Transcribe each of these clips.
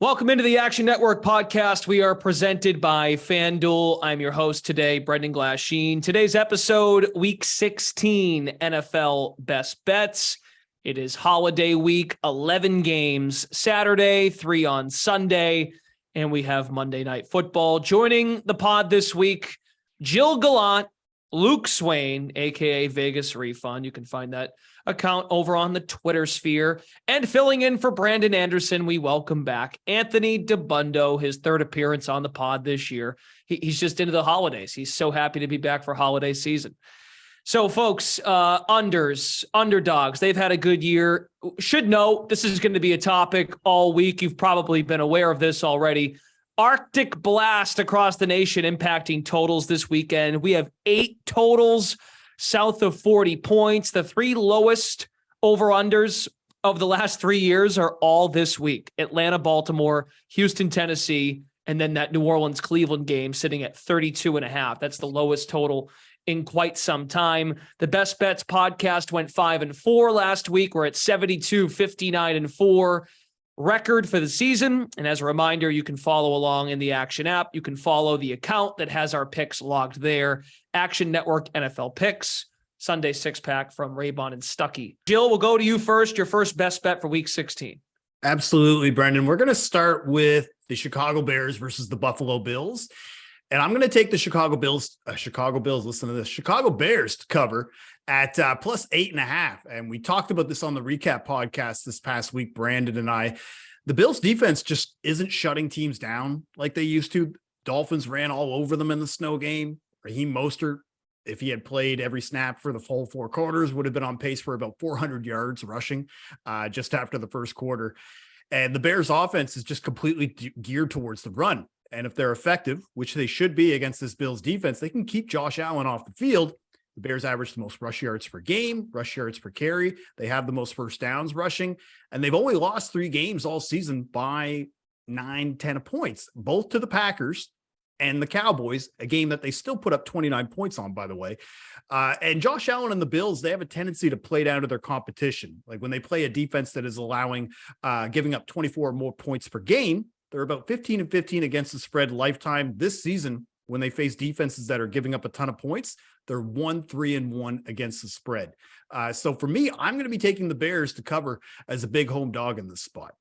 Welcome into the Action Network podcast. We are presented by FanDuel. I'm your host today, Brendan Glasheen. Today's episode, Week 16 NFL Best Bets. It is holiday week, 11 games Saturday, 3 on Sunday, and we have Monday Night Football. Joining the pod this week, Jill Gallant, Luke Swain, a.k.a. Vegas Refund. You can find that account over on the Twitter sphere. And filling in for Brandon Anderson, we welcome back Anthony DeBundo, his third appearance on the pod this year. He's just into the holidays. He's so happy to be back for holiday season. So, folks, underdogs, they've had a good year. Should note, this is going to be a topic all week. You've probably been aware of this already. Arctic blast across the nation impacting totals this weekend. We have 8 totals south of 40 points. The 3 lowest over-unders of the last 3 years are all this week. Atlanta, Baltimore, Houston, Tennessee, and then that New Orleans, Cleveland game sitting at 32.5. That's the lowest total in quite some time. The Best Bets podcast went 5-4 last week. We're at 72, 59-4. Record for the season. And as a reminder, you can follow along in the Action app. You can follow the account that has our picks logged there. Action Network NFL Picks, Sunday 6-pack from Raybon and Stuckey. Jill, we'll go to you first. Your first best bet for Week 16. Absolutely, Brendan. We're going to start with the Chicago Bears versus the Buffalo Bills. And I'm going to take the Chicago Bears, listen to this, Chicago Bears to cover at plus 8.5. And we talked about this on the recap podcast this past week, Brandon and I. The Bills defense just isn't shutting teams down like they used to. Dolphins ran all over them in the snow game. Raheem Mostert, if he had played every snap for the full 4 quarters, would have been on pace for about 400 yards rushing just after the first quarter. And the Bears offense is just completely geared towards the run. And if they're effective, which they should be against this Bills defense, they can keep Josh Allen off the field. The Bears average the most rush yards per game, rush yards per carry. They have the most first downs rushing, and they've only lost 3 games all season by 9-10 points, both to the Packers and the Cowboys, a game that they still put up 29 points on, by the way. And Josh Allen and the Bills, they have a tendency to play down to their competition. Like when they play a defense that is allowing, giving up 24 or more points per game, they're about 15-15 against the spread lifetime. This season, when they face defenses that are giving up a ton of points, they're 1-3-1 against the spread. So for me, I'm going to be taking the Bears to cover as a big home dog in this spot.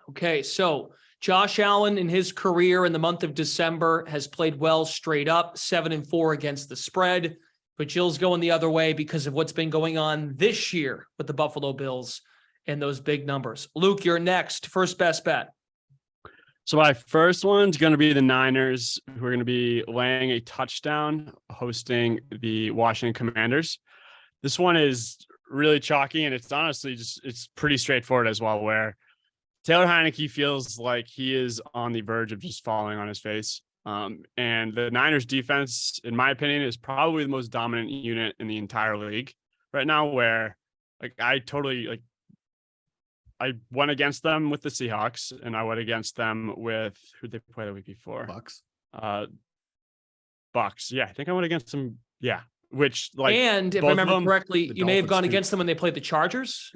Okay, so Josh Allen in his career in the month of December has played well straight up, 7-4 against the spread. But Jill's going the other way because of what's been going on this year with the Buffalo Bills and those big numbers. Luke, you're next. First best bet. So my first one's going to be the Niners, who are going to be laying a touchdown, hosting the Washington Commanders. This one is really chalky, and it's honestly it's pretty straightforward as well, where Taylor Heineke feels like he is on the verge of just falling on his face. And the Niners defense, in my opinion, is probably the most dominant unit in the entire league right now, where I went against them with the Seahawks, and I went against them with who they play the week before. Bucks. Yeah, I think I went against them. Yeah, which and if I remember correctly, you may have gone against them when they played the Chargers.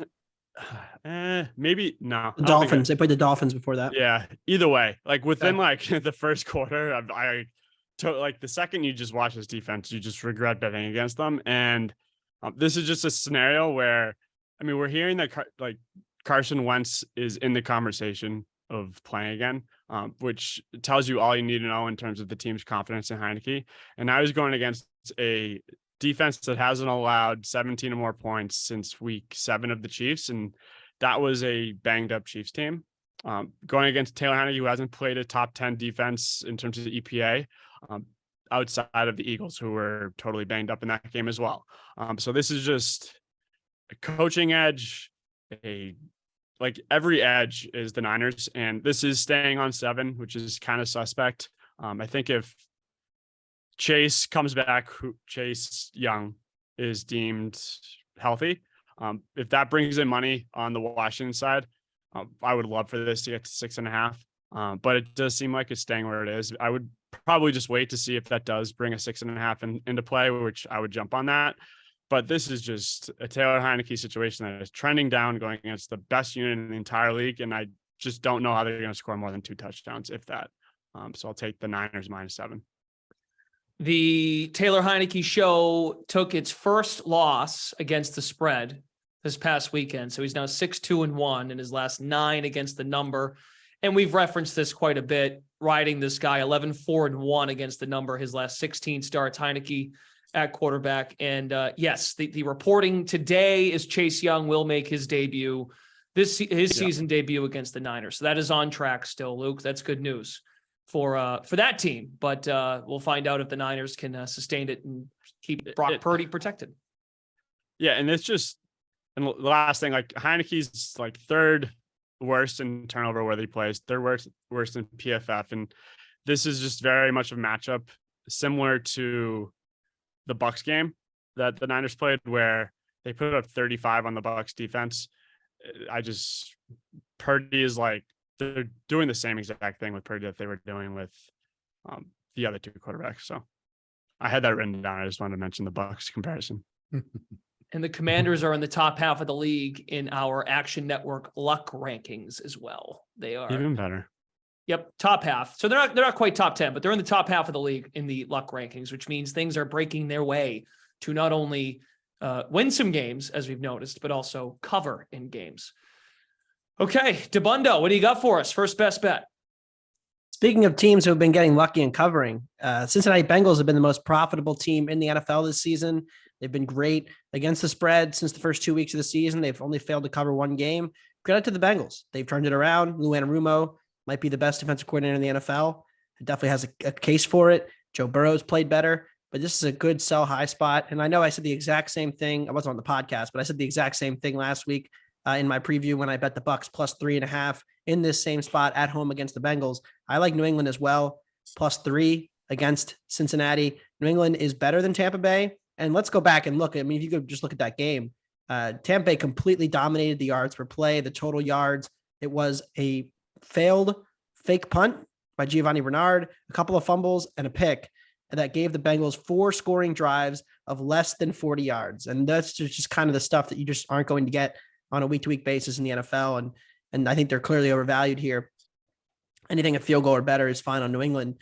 Maybe no. The Dolphins. They played the Dolphins before that. Yeah. Either way, within the first quarter, I the second you just watch this defense, you just regret betting against them. And this is just a scenario where, we're hearing that Carson Wentz is in the conversation of playing again, which tells you all you need to know in terms of the team's confidence in Heineke. And I was going against a defense that hasn't allowed 17 or more points since week 7 of the Chiefs. And that was a banged up Chiefs team. Going against Taylor Heineke, who hasn't played a top 10 defense in terms of the EPA, outside of the Eagles, who were totally banged up in that game as well. So this is just a coaching edge, every edge is the Niners, and this is staying on 7, which is kind of suspect. I think if Chase comes back, Chase Young is deemed healthy. If that brings in money on the Washington side, I would love for this to get to 6.5. But it does seem like it's staying where it is. I would probably just wait to see if that does bring a 6.5 into play, which I would jump on that. But this is just a Taylor Heineke situation that is trending down, going against the best unit in the entire league. And I just don't know how they're going to score more than 2 touchdowns, if that. So I'll take the Niners -7. The Taylor Heineke show took its first loss against the spread this past weekend. So he's now 6-2-1 in his last 9 against the number. And we've referenced this quite a bit, riding this guy 11-4-1 against the number, his last 16 starts, Heineke at quarterback. And yes, the reporting today is Chase Young will make his debut, season debut against the Niners. So that is on track still, Luke. That's good news for that team. But we'll find out if the Niners can sustain it and keep Brock Purdy protected. Yeah, and it's just, and the last thing, like Heineke's like 3rd worst in turnover worthy plays, 3rd worst in PFF, and this is just very much a matchup similar to the Bucs game that the Niners played, where they put up 35 on the Bucs defense. Purdy is like, they're doing the same exact thing with Purdy that they were doing with the other 2 quarterbacks. So I had that written down. I just wanted to mention the Bucs comparison. And the Commanders are in the top half of the league in our Action Network luck rankings as well. They are even better. Yep, top half. So they're not quite top 10, but they're in the top half of the league in the luck rankings, which means things are breaking their way to not only win some games, as we've noticed, but also cover in games. Okay, DeBundo, what do you got for us? First best bet. Speaking of teams who have been getting lucky and covering, Cincinnati Bengals have been the most profitable team in the NFL this season. They've been great against the spread since the first 2 weeks of the season. They've only failed to cover 1 game. Credit to the Bengals. They've turned it around. Lou Anarumo might be the best defensive coordinator in the NFL. It definitely has a case for it. Joe Burrow's played better, but this is a good sell high spot. And I know I said the exact same thing. I wasn't on the podcast, but I said the exact same thing last week in my preview when I bet the Bucs +3.5 in this same spot at home against the Bengals. I like New England as well, +3 against Cincinnati. New England is better than Tampa Bay. And let's go back and look. I mean, if you could just look at that game, Tampa Bay completely dominated the yards per play, the total yards. It was a failed fake punt by Giovanni Bernard, a couple of fumbles, and a pick that gave the Bengals 4 scoring drives of less than 40 yards. And that's just kind of the stuff that you just aren't going to get on a week-to-week basis in the NFL. And I think they're clearly overvalued here. Anything a field goal or better is fine on New England.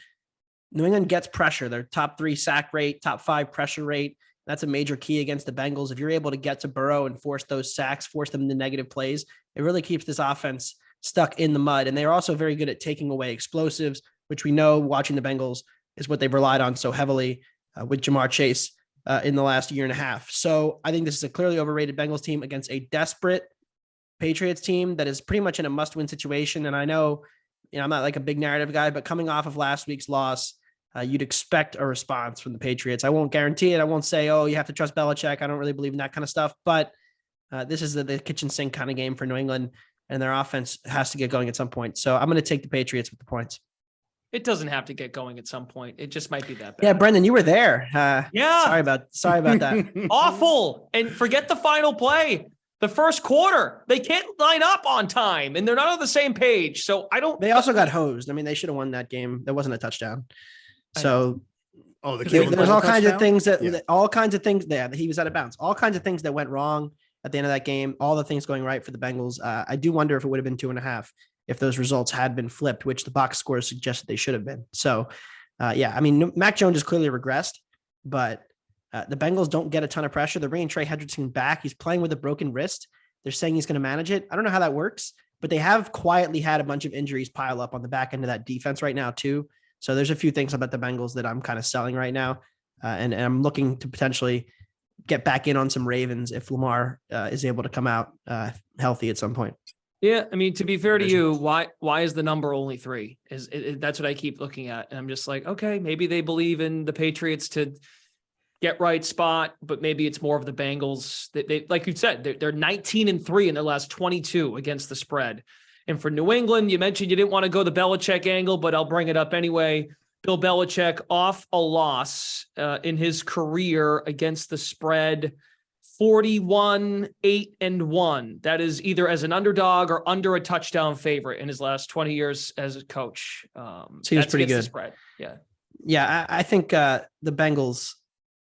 New England gets pressure. Their top 3 sack rate, top 5 pressure rate. That's a major key against the Bengals. If you're able to get to Burrow and force those sacks, force them into negative plays, it really keeps this offense stuck in the mud. And they're also very good at taking away explosives, which we know watching the Bengals is what they've relied on so heavily with Jamar Chase in the last year and a half. So I think this is a clearly overrated Bengals team against a desperate Patriots team that is pretty much in a must-win situation. And I know, I'm not like a big narrative guy, but coming off of last week's loss, you'd expect a response from the Patriots. I won't guarantee it. I won't say, oh, you have to trust Belichick. I don't really believe in that kind of stuff. But this is the kitchen sink kind of game for New England, and their offense has to get going at some point. So I'm going to take the Patriots with the points. It doesn't have to get going at some point. It just might be that bad. Yeah, Brendan, you were there. Yeah. Sorry about that. Awful. And forget the final play. The first quarter, they can't line up on time, and they're not on the same page. So They also got hosed. I mean, they should have won that game. There wasn't a touchdown. So there's all kinds of things that he was out of bounds. All kinds of things that went wrong at the end of that game. All the things going right for the Bengals. I do wonder if it would have been 2.5 if those results had been flipped, which the box scores suggested they should have been. So, I mean, Mac Jones has clearly regressed, but the Bengals don't get a ton of pressure. They're bringing Trey Hendrickson back. He's playing with a broken wrist. They're saying he's going to manage it. I don't know how that works, but they have quietly had a bunch of injuries pile up on the back end of that defense right now too. So there's a few things about the Bengals that I'm kind of selling right now. And I'm looking to potentially get back in on some Ravens if Lamar is able to come out healthy at some point. Yeah. I mean, to be fair to you, why is the number only 3? That's what I keep looking at. And I'm just like, okay, maybe they believe in the Patriots to get right spot, but maybe it's more of the Bengals. They like you said, they're 19-3 in their last 22 against the spread. And for New England, you mentioned you didn't want to go the Belichick angle, but I'll bring it up anyway. Bill Belichick off a loss in his career against the spread, 41-8-1. That is either as an underdog or under a touchdown favorite in his last 20 years as a coach. Seems pretty good. The spread. Yeah. Yeah. I think the Bengals,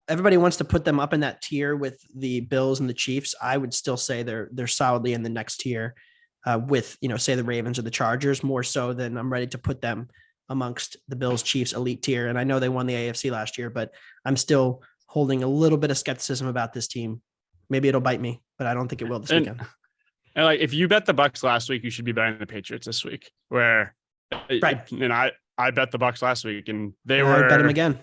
everybody wants to put them up in that tier with the Bills and the Chiefs. I would still say they're solidly in the next tier. with, say the Ravens or the Chargers, more so than I'm ready to put them amongst the Bills Chiefs elite tier. And I know they won the AFC last year, but I'm still holding a little bit of skepticism about this team. Maybe it'll bite me, but I don't think it will this weekend. And like, if you bet the Bucks last week, you should be betting the Patriots this week. Where, right? And I bet the Bucks last week, and I bet them again.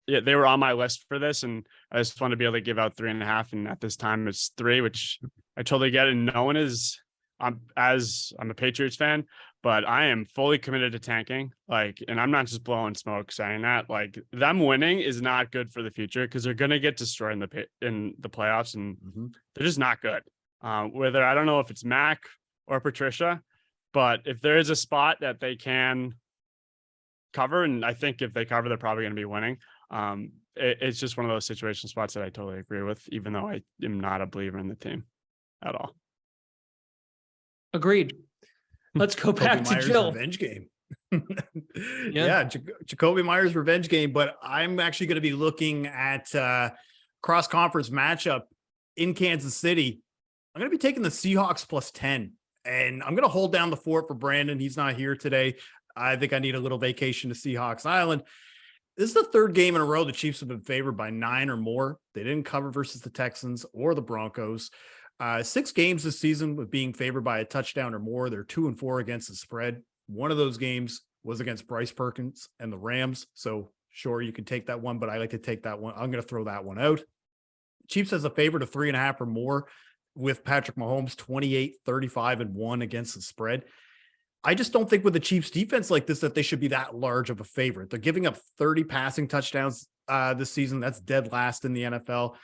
Yeah, they were on my list for this, and I just want to be able to give out 3.5. And at this time, it's 3, which I totally get. And no one is. I'm a Patriots fan, but I am fully committed to tanking. Like, and I'm not just blowing smoke saying that. Like, them winning is not good for the future because they're going to get destroyed in the playoffs, and they're just not good. Whether I don't know if it's Mac or Patricia, but if there is a spot that they can cover, and I think if they cover, they're probably going to be winning. It's just one of those situation spots that I totally agree with, even though I am not a believer in the team at all. Agreed. Let's go back to Jill. Revenge game. Jacoby Myers revenge game. But I'm actually going to be looking at cross conference matchup in Kansas City. I'm going to be taking the Seahawks plus 10, and I'm going to hold down the fort for Brandon. He's not here today. I think I need a little vacation to Seahawks Island. This is the third game in a row the Chiefs have been favored by 9 or more. They didn't cover versus the Texans or the Broncos. 6 games this season with being favored by a touchdown or more. They're 2-4 against the spread. One of those games was against Bryce Perkins and the Rams. So sure, you can take that one, but I like to take that one. I'm going to throw that one out. Chiefs has a favorite of 3.5 or more with Patrick Mahomes, 28-35-1 against the spread. I just don't think with the Chiefs defense like this that they should be that large of a favorite. They're giving up 30 passing touchdowns this season. That's dead last in the NFL.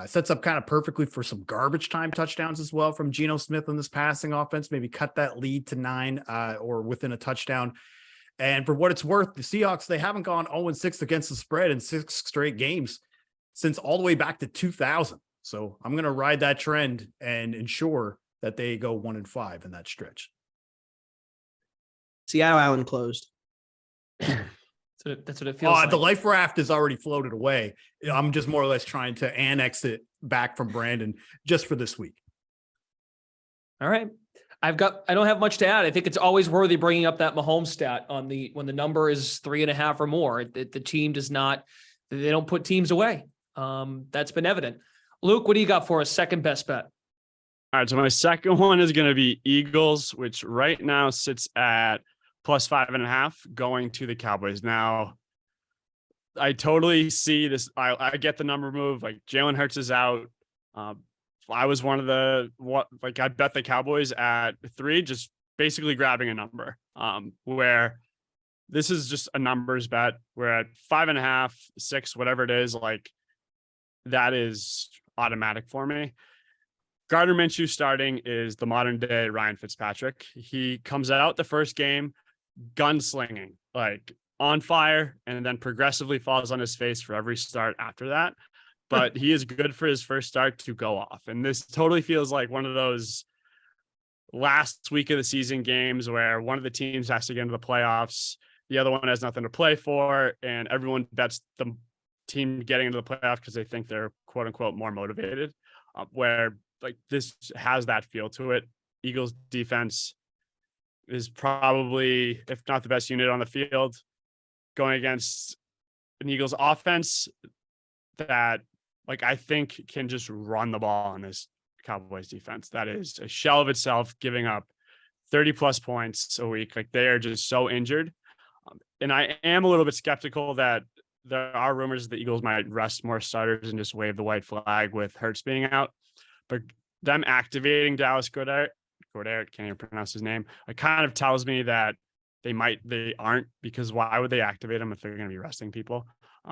Sets up kind of perfectly for some garbage time touchdowns as well from Geno Smith in this passing offense. Maybe cut that lead to 9 or within a touchdown. And for what it's worth, the Seahawks, they haven't gone 0-6 against the spread in 6 straight games since all the way back to 2000. So I'm going to ride that trend and ensure that they go 1-5 in that stretch. Seattle Island closed. That's what it feels like. The life raft is already floated away. I'm just more or less trying to annex it back from Brandon just for this week. All right. I don't have much to add. I think it's always worthy bringing up that Mahomes stat when the number is 3.5 or more. The team they don't put teams away. That's been evident. Luke, what do you got for us? Second best bet? All right. So my second one is going to be Eagles, which right now sits at plus 5.5 going to the Cowboys. Now, I totally see this. I get the number move. Like, Jalen Hurts is out. I was one of I bet the Cowboys at 3, just basically grabbing a number. Where this is just a numbers bet. We're at 5.5, 6, whatever it is. Like, that is automatic for me. Gardner Minshew starting is the modern day Ryan Fitzpatrick. He comes out the first game gunslinging, like on fire, and then progressively falls on his face for every start after that. But he is good for his first start to go off. And this totally feels like one of those last week of the season games where one of the teams has to get into the playoffs. The other one has nothing to play for. And everyone bets the team getting into the playoff because they think they're quote unquote more motivated, where like this has that feel to it. Eagles defense is probably, if not the best unit on the field, going against an Eagles offense that, like, I think can just run the ball on this Cowboys defense. That is a shell of itself, giving up 30 plus points a week. Like, they are just so injured. And I am a little bit skeptical that there are rumors the Eagles might rest more starters and just wave the white flag with Hurts being out. But them activating Dallas Goedert, can't even pronounce his name. It kind of tells me that they aren't, because why would they activate him if they're going to be resting people?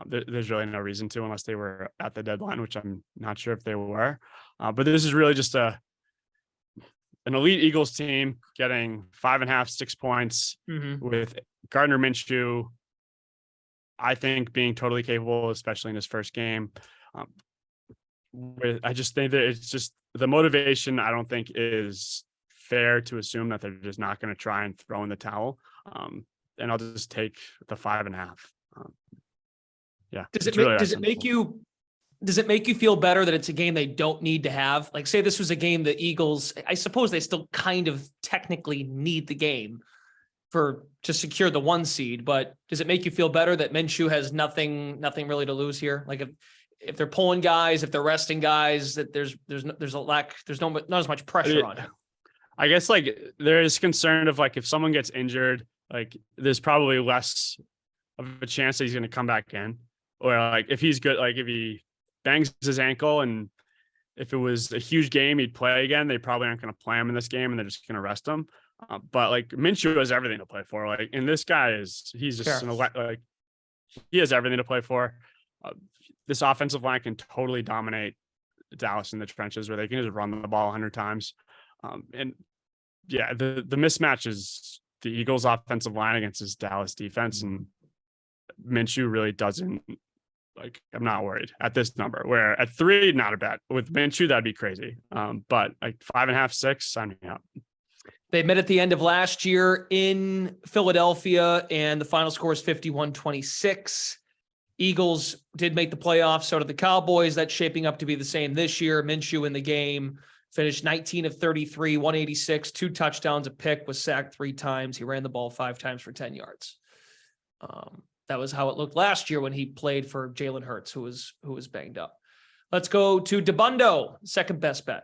There's really no reason to, unless they were at the deadline, which I'm not sure if they were. But this is really just an elite Eagles team getting 5.5, 6 points with Gardner Minshew, I think, being totally capable, especially in his first game. I just think that it's just the motivation, I don't think is fair to assume that they're just not going to try and throw in the towel. And I'll just take the 5.5. Yeah. Does it make you does it make you feel better that it's a game they don't need to have? Like, say this was a game the Eagles, I suppose they still kind of technically need the game to secure the 1 seed, but does it make you feel better that Minshew has nothing really to lose here? Like if they're pulling guys, if they're resting guys, that there's not as much pressure on him. I guess like there is concern of like if someone gets injured, like there's probably less of a chance that he's going to come back in, or like if he's good, like if he bangs his ankle and if it was a huge game, he'd play again. They probably aren't going to play him in this game and they're just going to rest him. But like Minshew has everything to play for. Like, and this guy he's just like he has everything to play for. This offensive line can totally dominate Dallas in the trenches where they can just run the ball 100 times. And yeah, the mismatch is the Eagles offensive line against this Dallas defense, and Minshew really doesn't, like, I'm not worried at this number, where at 3, not a bet. With Minshew, that'd be crazy. But like 5.5, 6, sign me up. They met at the end of last year in Philadelphia, and the final score is 51-26. Eagles did make the playoffs, so did the Cowboys. That's shaping up to be the same this year. Minshew in the game finished 19 of 33, 186, 2 touchdowns, a pick, was sacked 3 times. He ran the ball 5 times for 10 yards. That was how it looked last year when he played for Jalen Hurts, who was banged up. Let's go to DeBundo, second best bet.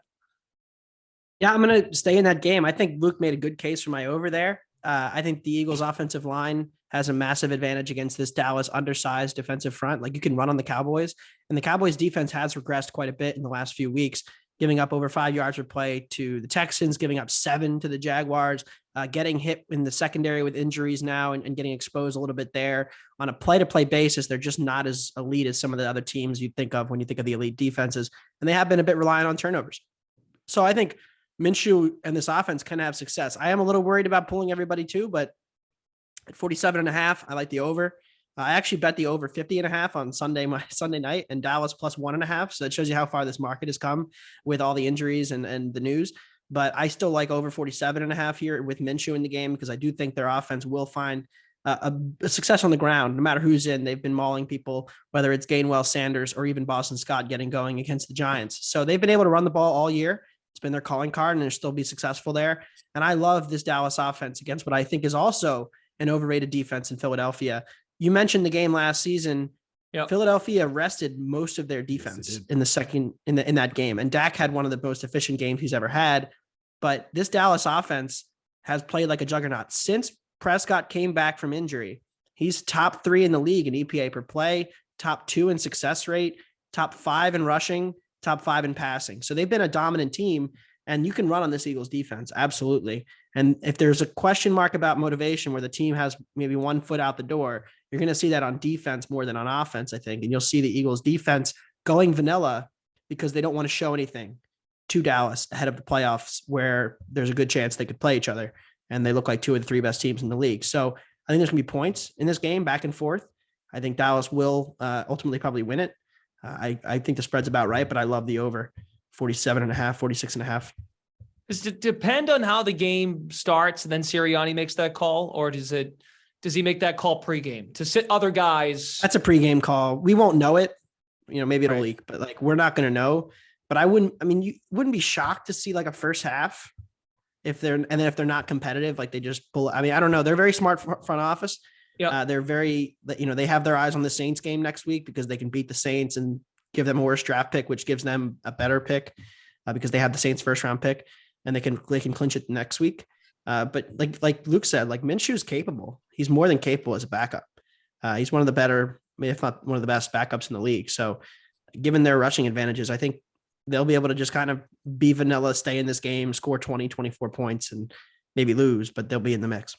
Yeah, I'm going to stay in that game. I think Luke made a good case for my over there. I think the Eagles offensive line has a massive advantage against this Dallas undersized defensive front. Like, you can run on the Cowboys, and the Cowboys defense has regressed quite a bit in the last few weeks, giving up over 5 yards per play to the Texans, giving up 7 to the Jaguars, getting hit in the secondary with injuries now and getting exposed a little bit there. On a play-to-play basis, they're just not as elite as some of the other teams you think of when you think of the elite defenses, and they have been a bit reliant on turnovers. So I think Minshew and this offense can have success. I am a little worried about pulling everybody too, but at 47.5, I like the over. I actually bet the over 50.5 on Sunday night, and Dallas plus 1.5. So that shows you how far this market has come with all the injuries and the news. But I still like over 47.5 here with Minshew in the game, because I do think their offense will find a success on the ground, no matter who's in. They've been mauling people, whether it's Gainwell, Sanders, or even Boston Scott getting going against the Giants. So they've been able to run the ball all year. It's been their calling card, and they'll still be successful there. And I love this Dallas offense against what I think is also an overrated defense in Philadelphia. You mentioned the game last season. Yep. Philadelphia rested most of their defense in that game. And Dak had one of the most efficient games he's ever had. But this Dallas offense has played like a juggernaut. Since Prescott came back from injury, he's top 3 in the league in EPA per play, top 2 in success rate, top 5 in rushing, top 5 in passing. So they've been a dominant team, and you can run on this Eagles defense. Absolutely. And if there's a question mark about motivation where the team has maybe 1 foot out the door, you're going to see that on defense more than on offense, I think. And you'll see the Eagles defense going vanilla because they don't want to show anything to Dallas ahead of the playoffs, where there's a good chance they could play each other. And they look like 2 of the 3 best teams in the league. So I think there's going to be points in this game back and forth. I think Dallas will ultimately probably win it. I think the spread's about right, but I love the over 47.5, 46.5. Does it depend on how the game starts and then Sirianni makes that call, or does he make that call pregame to sit other guys? That's a pregame call. We won't know it. Maybe it'll leak, but like, we're not going to know. But you wouldn't be shocked to see like a first half if they're not competitive, like they just pull. I don't know. They're very smart front office. Yeah. They're very, they have their eyes on the Saints game next week because they can beat the Saints and give them a worse draft pick, which gives them a better pick because they have the Saints first round pick, and they can clinch it next week. But like Luke said, like, Minshew's capable. He's more than capable as a backup. He's one of the better, if not one of the best backups in the league. So given their rushing advantages, I think they'll be able to just kind of be vanilla, stay in this game, score 20, 24 points, and maybe lose, but they'll be in the mix.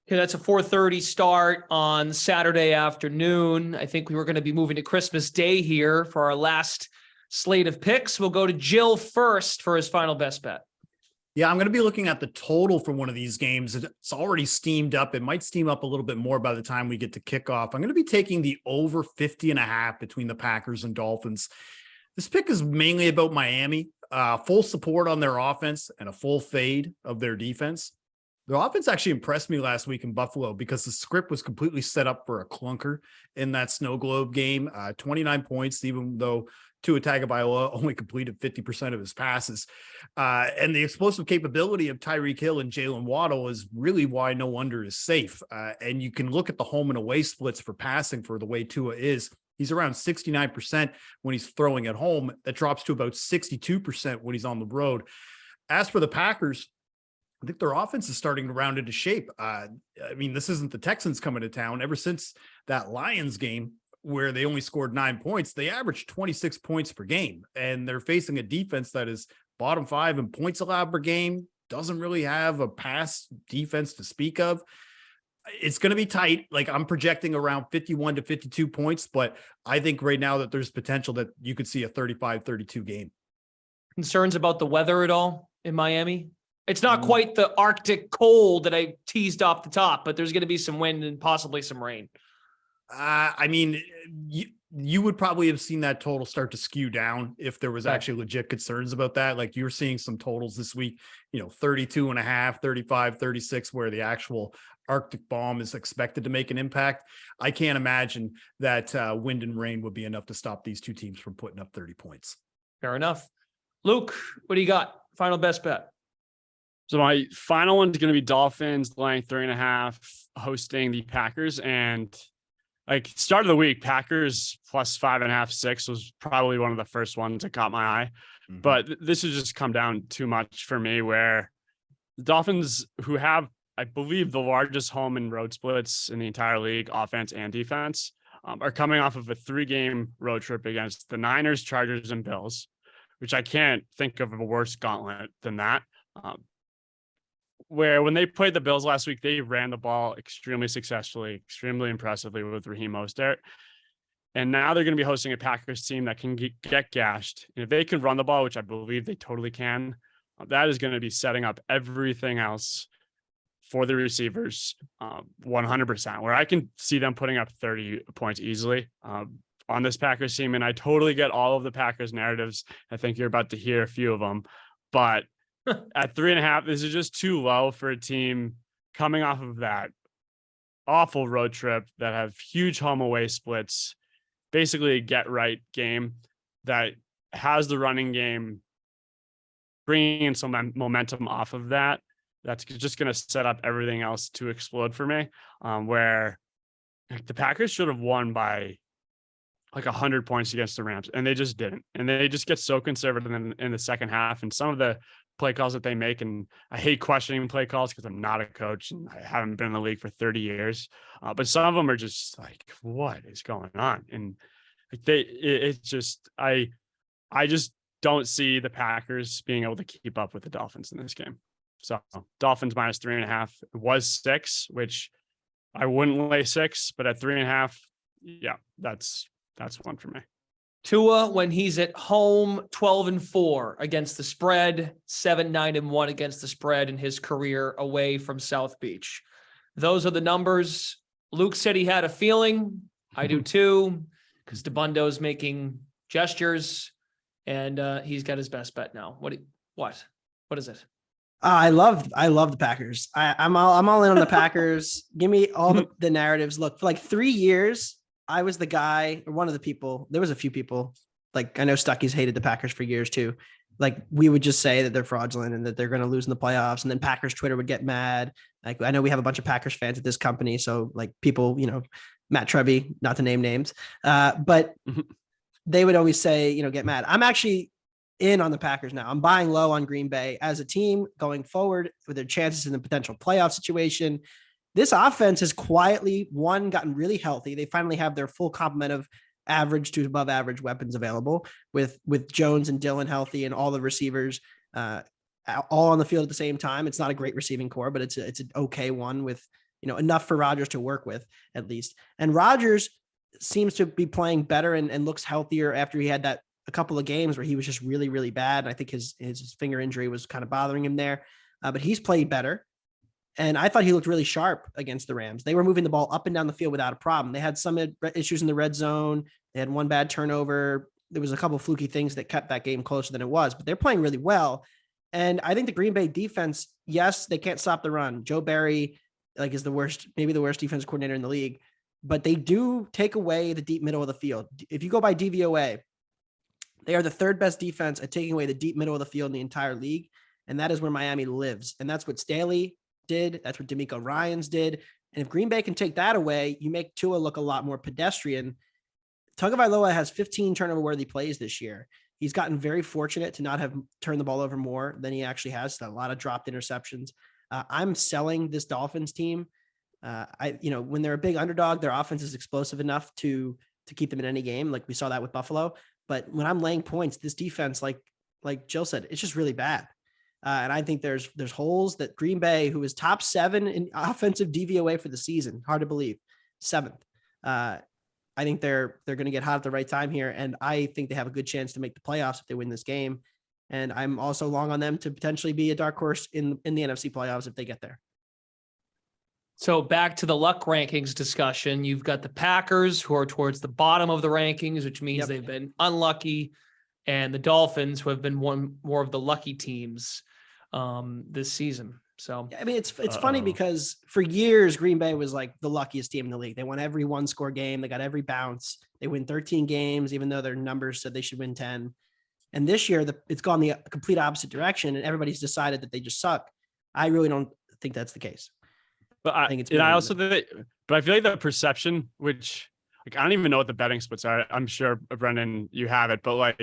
Okay, that's a 4:30 start on Saturday afternoon. I think we were going to be moving to Christmas Day here for our last slate of picks. We'll go to Jill first for his final best bet. Yeah, I'm going to be looking at the total for one of these games. It's already steamed up. It might steam up a little bit more by the time we get to kickoff. I'm going to be taking the over 50.5 between the Packers and Dolphins. This pick is mainly about Miami. Full support on their offense and a full fade of their defense. The offense actually impressed me last week in Buffalo because the script was completely set up for a clunker in that snow globe game. 29 points, even though Tua Tagovailoa only completed 50% of his passes. And the explosive capability of Tyreek Hill and Jalen Waddle is really why no wonder is safe. And you can look at the home and away splits for passing for the way Tua is. He's around 69% when he's throwing at home. That drops to about 62% when he's on the road. As for the Packers, I think their offense is starting to round into shape. I mean, this isn't the Texans coming to town. Ever since that Lions game where they only scored 9 points, they averaged 26 points per game. And they're facing a defense that is bottom 5 in points allowed per game, doesn't really have a pass defense to speak of. It's going to be tight. Like, I'm projecting around 51 to 52 points, but I think right now that there's potential that you could see a 35-32 game. Concerns about the weather at all in Miami? It's not quite the Arctic cold that I teased off the top, but there's going to be some wind and possibly some rain. I mean, you would probably have seen that total start to skew down if there was actually legit concerns about that. Like, you're seeing some totals this week, 32 and a half, 35, 36, where the actual Arctic bomb is expected to make an impact. I can't imagine that wind and rain would be enough to stop these two teams from putting up 30 points. Fair enough. Luke, what do you got? Final best bet. So my final one is going to be Dolphins laying 3.5, hosting the Packers. And like, start of the week, Packers plus 5.5, 6 was probably one of the first ones that caught my eye. Mm-hmm. But this has just come down too much for me, where the Dolphins, who have, I believe, the largest home and road splits in the entire league, offense and defense, are coming off of a 3-game road trip against the Niners, Chargers, and Bills, which I can't think of a worse gauntlet than that. Where when they played the Bills last week, they ran the ball extremely successfully, extremely impressively with Raheem Mostert. And now they're going to be hosting a Packers team that can get gashed. And if they can run the ball, which I believe they totally can, that is going to be setting up everything else for the receivers 100%, where I can see them putting up 30 points easily on this Packers team. And I totally get all of the Packers narratives. I think you're about to hear a few of them, but at 3.5, this is just too low for a team coming off of that awful road trip that have huge home away splits, basically a get right game that has the running game, bringing in some momentum off of that. That's just going to set up everything else to explode for me, where the Packers should have won by like 100 points against the Rams, and they just didn't. And they just get so conservative in the second half. And some of the play calls that they make, and I hate questioning play calls because I'm not a coach and I haven't been in the league for 30 years. But some of them are just like, what is going on? And like it's just, I just don't see the Packers being able to keep up with the Dolphins in this game. So Dolphins minus 3.5. It was 6, which I wouldn't lay 6, but at 3.5, yeah, that's one for me. Tua, when he's at home, 12-4 against the spread, 7-9-1 against the spread in his career away from South Beach. Those are the numbers. Luke said he had a feeling. I do too, because DeBundo's making gestures, and he's got his best bet now. What is it? I love the Packers. I'm all in on the Packers. Give me all the narratives. Look, for like 3 years, I was the guy, or one of the people. There was a few people, like I know Stuckey's hated the Packers for years too. Like, we would just say that they're fraudulent and that they're going to lose in the playoffs, and then Packers Twitter would get mad. Like, I know we have a bunch of Packers fans at this company, so like people, Matt Treby, not to name names, but they would always say, get mad. I'm actually in on the Packers now. I'm buying low on Green Bay as a team going forward with their chances in the potential playoff situation. This offense has quietly, gotten really healthy. They finally have their full complement of average to above average weapons available with Jones and Dillon healthy and all the receivers all on the field at the same time. It's not a great receiving core, but it's an okay one with, enough for Rodgers to work with at least. And Rodgers seems to be playing better and looks healthier after he had a couple of games where he was just really, really bad. And I think his finger injury was kind of bothering him there, but he's played better. And I thought he looked really sharp against the Rams. They were moving the ball up and down the field without a problem. They had some issues in the red zone. They had one bad turnover. There was a couple of fluky things that kept that game closer than it was, but they're playing really well. And I think the Green Bay defense, yes, they can't stop the run. Joe Barry, is the worst, maybe the worst defense coordinator in the league, but they do take away the deep middle of the field. If you go by DVOA, they are the third best defense at taking away the deep middle of the field in the entire league. And that is where Miami lives. And that's what Staley did. That's what D'Amico Ryans did. And if Green Bay can take that away, you make Tua look a lot more pedestrian. Tagovailoa has 15 turnover-worthy plays this year. He's gotten very fortunate to not have turned the ball over more than he actually has. So a lot of dropped interceptions. I'm selling this Dolphins team. When they're a big underdog, their offense is explosive enough to keep them in any game. Like we saw that with Buffalo. But when I'm laying points, this defense, like Jill said, it's just really bad. And I think there's holes that Green Bay, who is top 7 in offensive DVOA for the season, hard to believe, 7th. I think they're going to get hot at the right time here. And I think they have a good chance to make the playoffs if they win this game. And I'm also long on them to potentially be a dark horse in the NFC playoffs if they get there. So back to the luck rankings discussion, you've got the Packers who are towards the bottom of the rankings, which means they've been unlucky, and the Dolphins who have been one more of the lucky teams this season. So, I mean, it's funny because for years, Green Bay was like the luckiest team in the league. They won every 1-score game. They got every bounce. They win 13 games, even though their numbers said they should win 10. And this year it's gone the complete opposite direction, and everybody's decided that they just suck. I really don't think that's the case. But I feel like the perception, which I don't even know what the betting splits are. I'm sure, Brendan, you have it, but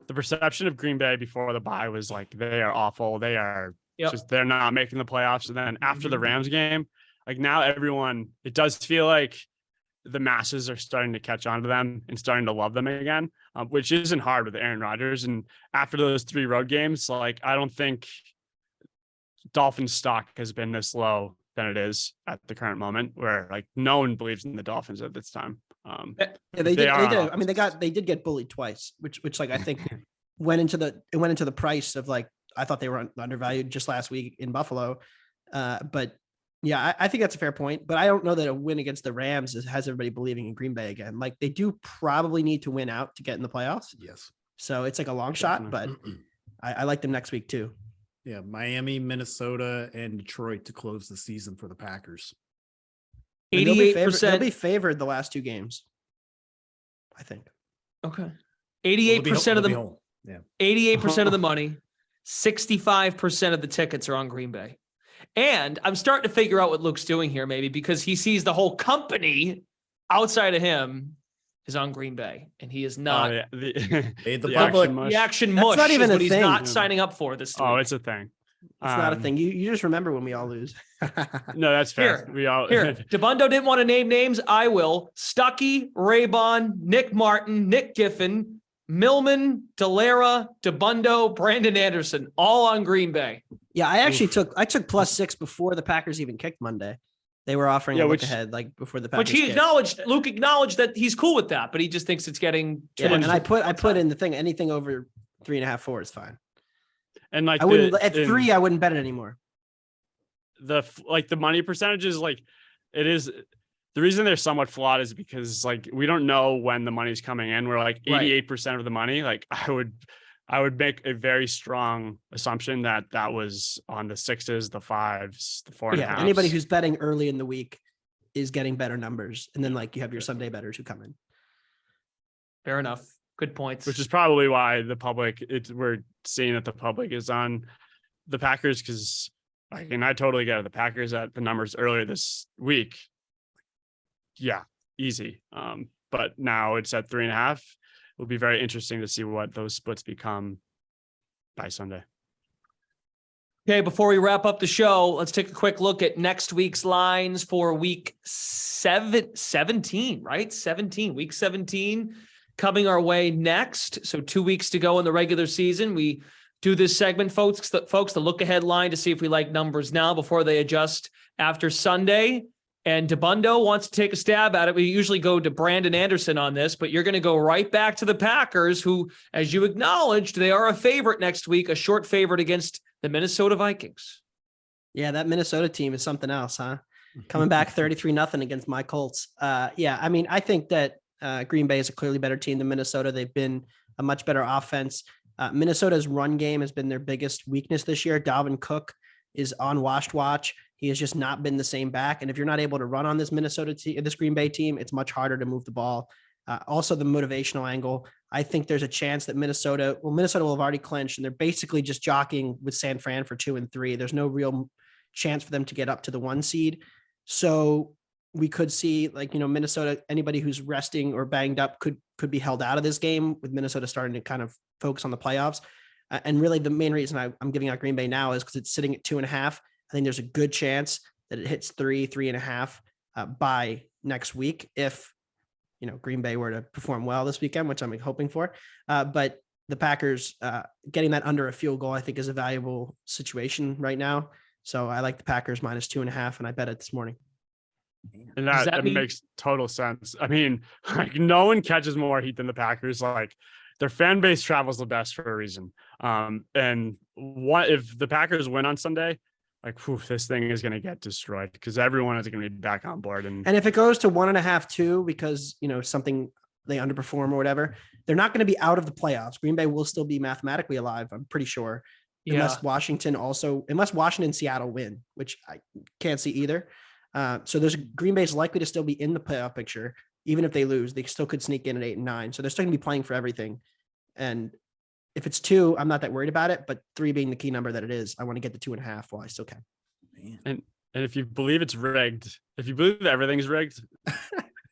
the perception of Green Bay before the bye was like, they are awful. They are they're not making the playoffs. And then after the Rams game, now it does feel like the masses are starting to catch on to them and starting to love them again, which isn't hard with Aaron Rodgers. And after those 3 road games, I don't think Dolphins stock has been this low than it is at the current moment, where no one believes in the Dolphins at this time. They did get bullied twice, which I think went into the price of I thought they were undervalued just last week in Buffalo. But yeah, I think that's a fair point, but I don't know that a win against the Rams has everybody believing in Green Bay again. They do probably need to win out to get in the playoffs. Yes. So it's a long shot, but I like them next week too. Yeah, Miami, Minnesota, and Detroit to close the season for the Packers. 88%. They'll be favored the last 2 games, I think. Okay. 88% of the 88% of the money, 65% of the tickets are on Green Bay. And I'm starting to figure out what Luke's doing here, maybe because he sees the whole company outside of him is on Green Bay, and he is not. The public action mush. Not even is what thing. He's not signing up for this. Oh, it's a thing. It's not a thing. You just remember when we all lose. No, that's fair. Here. DeBundo didn't want to name names. I will. Stuckey, Raybon, Nick Martin, Nick Giffen, Millman, Delara, DeBundo, Brandon Anderson, all on Green Bay. Yeah, I actually took +6 before the Packers even kicked Monday. They were offering a look ahead before the Packers. Which Luke acknowledged that he's cool with that, but he just thinks it's getting too much. And I put in the thing, anything over 3.5, 4 is fine. And I wouldn't at 3, I wouldn't bet it anymore. The money percentages, it is the reason they're somewhat flawed is because we don't know when the money's coming in. We're 88% of the money. I would make a very strong assumption that was on the 6s, the 5s, the 4.5. Yeah, anybody who's betting early in the week is getting better numbers, and then you have your Sunday bettors who come in. Fair enough. Good points. Which is probably why we're seeing that the public is on the Packers, because I totally get it. The Packers at the numbers earlier this week, yeah, easy. But now it's at 3.5. It will be very interesting to see what those splits become by Sunday. Okay, before we wrap up the show, let's take a quick look at next week's lines for week 17, right? 17, week 17 coming our way next. So 2 weeks to go in the regular season. We do this segment, folks, the look ahead line to see if we like numbers now before they adjust after Sunday. And DeBundo wants to take a stab at it. We usually go to Brandon Anderson on this, but you're going to go right back to the Packers, who, as you acknowledged, they are a favorite next week, a short favorite against the Minnesota Vikings. Yeah, that Minnesota team is something else, huh? Coming back 33-0 against my Colts. I think that Green Bay is a clearly better team than Minnesota. They've been a much better offense. Minnesota's run game has been their biggest weakness this year. Dalvin Cook is on watch. He has just not been the same back. And if you're not able to run on this this Green Bay team, it's much harder to move the ball. Also the motivational angle. I think there's a chance that Minnesota will have already clinched and they're basically just jockeying with San Fran for 2 and 3. There's no real chance for them to get up to the 1 seed. So we could see Minnesota, anybody who's resting or banged up could be held out of this game, with Minnesota starting to kind of focus on the playoffs. And really the main reason I'm giving out Green Bay now is because it's sitting at 2.5. I think there's a good chance that it hits 3.5 by next week. If, Green Bay were to perform well this weekend, which I'm hoping for. But the Packers getting that under a field goal, I think, is a valuable situation right now. So I like the Packers -2.5, and I bet it this morning. And that makes total sense. I mean, no one catches more heat than the Packers. Their fan base travels the best for a reason. And what if the Packers win on Sunday? This thing is going to get destroyed because everyone is going to be back on board. And if it goes to 1.5, 2, because, something they underperform or whatever, they're not going to be out of the playoffs. Green Bay will still be mathematically alive, I'm pretty sure. Unless Washington and Seattle win, which I can't see either. So Green Bay's likely to still be in the playoff picture. Even if they lose, they still could sneak in at 8 and 9. So they're still going to be playing for everything. And if it's 2, I'm not that worried about it, but 3 being the key number that it is, I want to get to 2.5 while I still can. And if you believe it's rigged, if you believe that everything's rigged,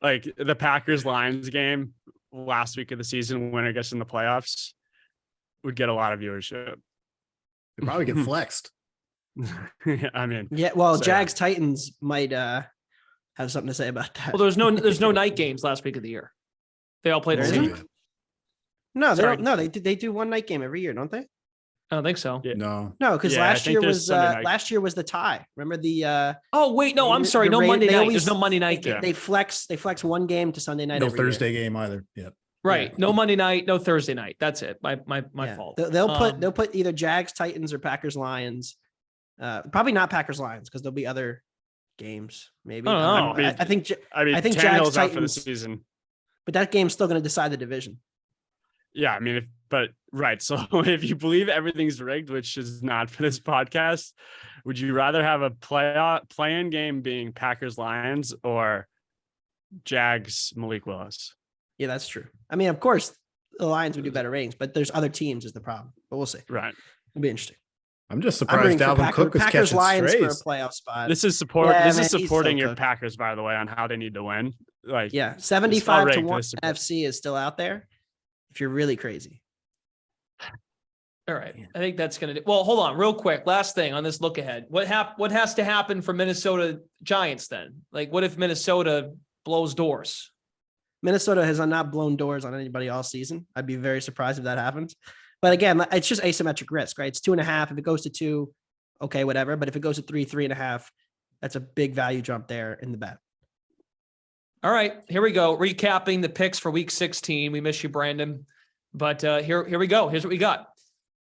like the Packers Lions game last week of the season, winner gets in the playoffs, would get a lot of viewership. They probably get flexed. I mean, Jags Titans might have something to say about that. Well, there's no night games last week of the year. They all played the same week. No, they don't. No, they do one night game every year, don't they? I don't think so. Yeah. No, because last year was the tie. Remember the? Oh wait, no, I'm sorry. No Monday night. There's no Monday night game. They flex one game to Sunday night. No Thursday game either. Yep. Right. Yeah. No Monday night. No Thursday night. That's it. My fault. They'll put either Jags Titans or Packers Lions. Probably not Packers Lions because there'll be other games. Maybe. I think Jags Titans out for the season. But that game's still going to decide the division. Yeah, I mean, right. So if you believe everything's rigged, which is not for this podcast, would you rather have a play-in game being Packers Lions or Jags Malik Willis? Yeah, that's true. I mean, of course, the Lions would do better ratings, but there's other teams is the problem. But we'll see. Right. It'll be interesting. I'm just surprised Dalvin Cook is Packers catching Lions strays. for a playoff spot. This is supporting your Packers, by the way, on how they need to win. 75-1 NFC is still out there. If you're really crazy. All right. I think that's going to do. Well, hold on real quick. Last thing on this look ahead. What has to happen for Minnesota Giants then? What if Minnesota blows doors? Minnesota has not blown doors on anybody all season. I'd be very surprised if that happens. But again, it's just asymmetric risk, right? It's 2.5. If it goes to 2, okay, whatever. But if it goes to 3, 3.5, that's a big value jump there in the bet. All right, here we go. Recapping the picks for week 16. We miss you, Brandon. But here we go. Here's what we got.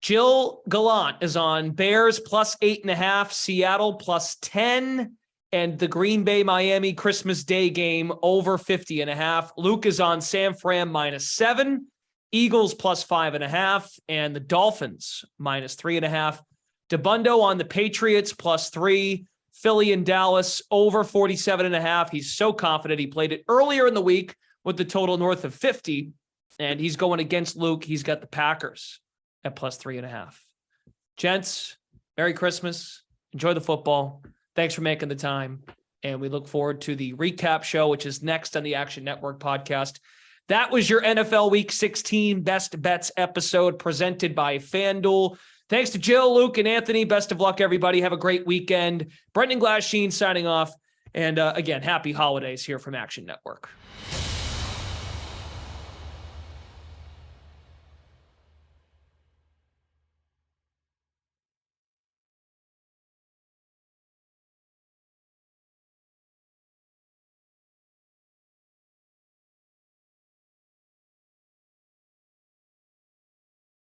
Jill Gallant is on Bears +8.5, Seattle +10, and the Green Bay Miami Christmas Day game over 50.5. Luke is on San Fran -7, Eagles +5.5, and the Dolphins -3.5. DeBundo on the Patriots +3. Philly and Dallas over 47.5. He's so confident. He played it earlier in the week with the total north of 50, and he's going against Luke. He's got the Packers at +3.5. Gents, Merry Christmas. Enjoy the football. Thanks for making the time. And we look forward to the recap show, which is next on the Action Network podcast. That was your NFL Week 16 Best Bets episode presented by FanDuel. Thanks to Jill, Luke, and Anthony. Best of luck, everybody. Have a great weekend. Brendan Glasheen signing off. And again, happy holidays here from Action Network.